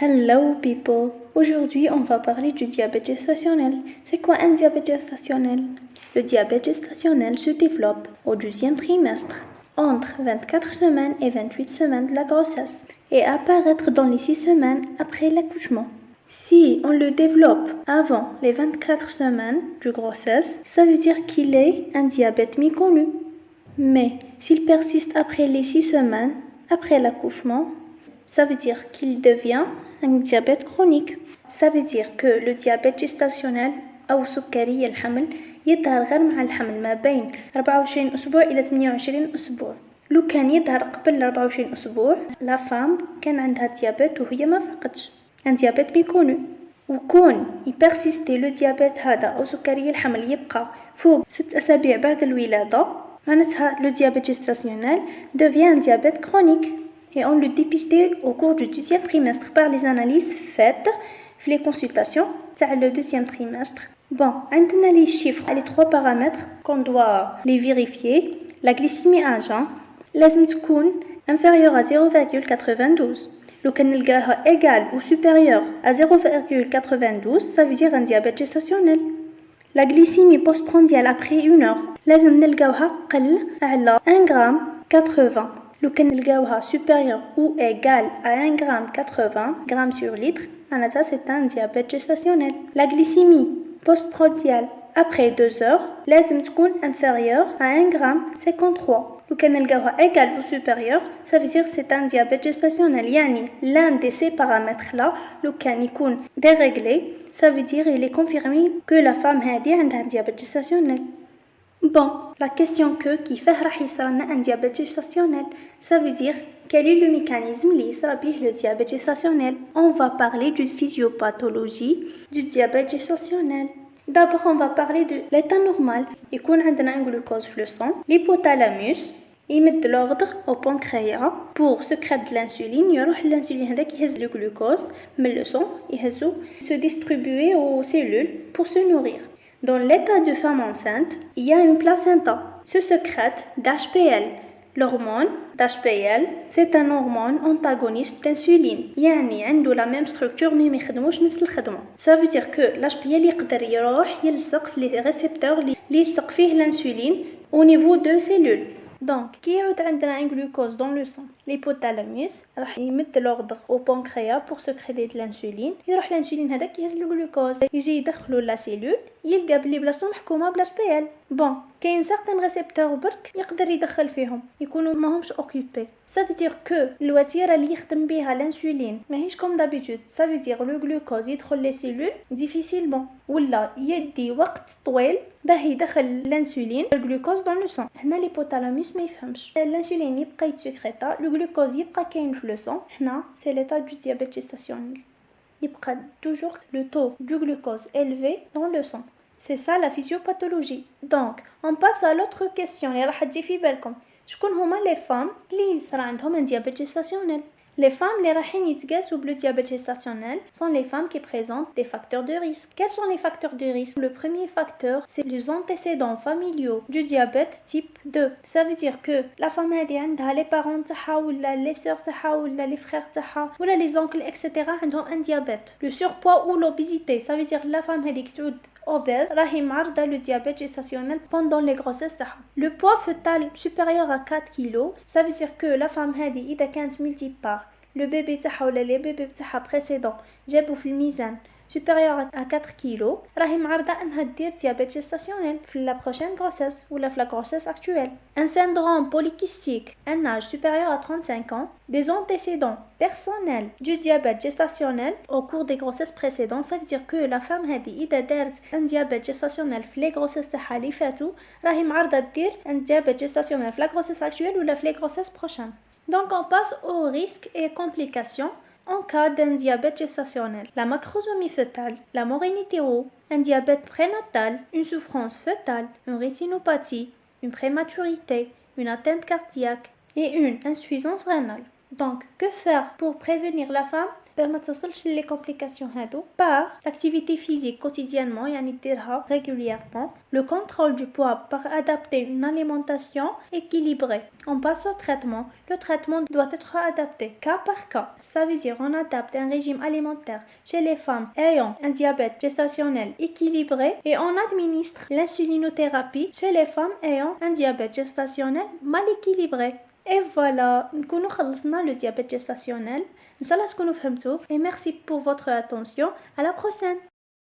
Hello people! Aujourd'hui, on va parler du diabète gestationnel. C'est quoi un diabète gestationnel? Le diabète gestationnel se développe au 12e trimestre, entre 24 semaines et 28 semaines de la grossesse, et apparaître dans les 6 semaines après l'accouchement. Si on le développe avant les 24 semaines de grossesse, ça veut dire qu'il est un diabète méconnu. Mais s'il persiste après les 6 semaines, après l'accouchement, ça veut dire qu'il devient un diabète chronique. Ça veut dire que le diabète gestationnel أو سكري الحمل يظهر غير مع الحمل ما بين 24 أسبوع إلى 28 أسبوع. لو كان يظهر قبل 24 أسبوع لا فام كان عندها ديابيت وهي ما فقدش un diabète méconnu. وكون يبرسيستي لو ديابيت هذا أو سكري الحمل يبقى فوق 6 أسابيع بعد الولادة معناتها le diabète gestationnel devient un diabète chronique. Et on le dépistait au cours du 12e trimestre par les analyses faites les consultations le 2e trimestre. Bon, on a les chiffres, les 3 paramètres qu'on doit les vérifier. La glycémie à jeun, لازم تكون inférieure à 0,92. لو كان نلقاها égale ou supérieure à 0,92, ça veut dire un diabète gestationnel. La glycémie postprandiale après 1 heure, لازم نلقاوها قل على 1 gramme 80. لو كان نلقاوها supérieure ou égale à 1 gramme 80 grammes sur litre, ça c'est un diabète gestationnel. La glycémie postprandiale après 2 heures لازم تكون inférieure à 1 gramme 53. لو كان نلقاوها égale ou supérieure, ça veut dire que c'est un diabète gestationnel. يعني l'un de ces paramètres là لو كان يكون déréglé, ça veut dire il est confirmé que la femme هذه عندها un diabète gestationnel. Bon, la question كيفاه راح يصيرنا un diabète gestationnel, ça veut dire quel est le mécanisme اللي يصرى به le diabète gestationnel. On va parler d'une physiopathologie du diabète gestationnel. D'abord, on va parler de l'état normal. يكون عندنا un glucose في le sang. L'hypothalamus يمد l'ordre au pancréas pour sécréter de l'insuline. يروح l'insuline هذاك يهز le glucose من le sang يهزو se distribuer aux cellules pour se nourrir. Dans l'état de femme enceinte, il y a une placenta. Se sécrète d'HPL. L'hormone d'HPL, c'est un hormone antagoniste d'insuline. يعني عنده la même structure mais ما يخدموش نفس الخدمة. Ça veut dire que l'HPL يقدر يروح يلصق في les récepteurs اللي يلصق فيه l'insuline au niveau de cellules. Donc, كي يعود عندنا un glucose dans le sang, l'hypothalamus راح يمد l'ordre au pancréas pour sécréter de l'insuline. يروح l'insuline هذاك يهز الجلوكوز يجي يدخلو لا سيلول يلقى بلي بلاصتو محكومه بلاش بي ال. بون كاين سارتان ريسبتور برك يقدر يدخل فيهم يكونوا ماهمش اوكوبي. Ça veut dire que الوتيره اللي يخدم بها الانسولين ماهيش كوم دابيتود. Ça veut dire le glucose يدخل لي سيلول difficilement ولا يدي وقت طويل باه يدخل الانسولين الجلوكوز dans le sang. هنا l'hypothalamus ما يفهمش الانسولين يبقى يتسكريتا le glucose يبقى كاين في le sang. هنا c'est l'état du diabète gestationnel. يبقى toujours le taux du glucose élevé dans le sang. C'est ça la physiopathologie. Donc, on passe à l'autre question اللي راح تجي في بالكم. شكون هما les femmes اللي يصرى عندهم un diabète gestationnel? Les femmes اللي راحين يتقاسوا بلو diabète gestationnel sont les femmes qui présentent des facteurs de risque. Quels sont les facteurs de risque? Le premier facteur, c'est les antécédents familiaux du diabète type 2. Ça veut dire que la femme هذه عندها les parents تاعها ولا les sœurs تاعها ولا les frères تاعها ولا les oncles etc. عندهم un diabète. Le surpoids ou l'obésité, ça veut dire la femme هذيك تعود obèse راهي معرضة le diabète gestationnel pendant les grossesses تاعها. Le poids fœtal supérieur à 4 kg, ça veut dire que la femme هذه إذا كانت multipare le bébé تاعها ولا les bébés تاعها précédent جابوا في الميزان supérieur à 4 kg راهي معرضة انها دير diabète gestationnel في la prochaine grossesse ولا في la grossesse actuelle. Un syndrome polykystique, un âge supérieur à 35 ans, des antécédents personnels du diabète gestationnel au cours des grossesses précédentes, ça veut dire que la femme هذه إذا دارت un diabète gestationnel في les grossesses تاعها اللي فاتوا راهي معرضة دير un diabète gestationnel في la grossesse actuelle ولا في les grossesses prochaines. Donc on passe aux risques et complications en cas d'un diabète gestationnel. La macrosomie fœtale, la mort in utero, un diabète prénatal, une souffrance fœtale, une rétinopathie, une prématurité, une atteinte cardiaque et une insuffisance rénale. Donc, que faire pour prévenir la femme باش ما توصلش لي كومبليكاسيون هادو par l'activité physique quotidiennement يعني ديرها régulièrement, le contrôle du poids par adapter une alimentation équilibrée. On passe au traitement. Le traitement doit être adapté cas par cas. Ça veut dire on adapte un régime alimentaire chez les femmes ayant un diabète gestationnel équilibré et on administre l'insulinothérapie chez les femmes ayant un diabète gestationnel mal équilibré. Et voilà, nous خلصنا le diabète gestationnel. إن شاء الله تكونوا فهمتوه et merci pour votre attention. À la prochaine.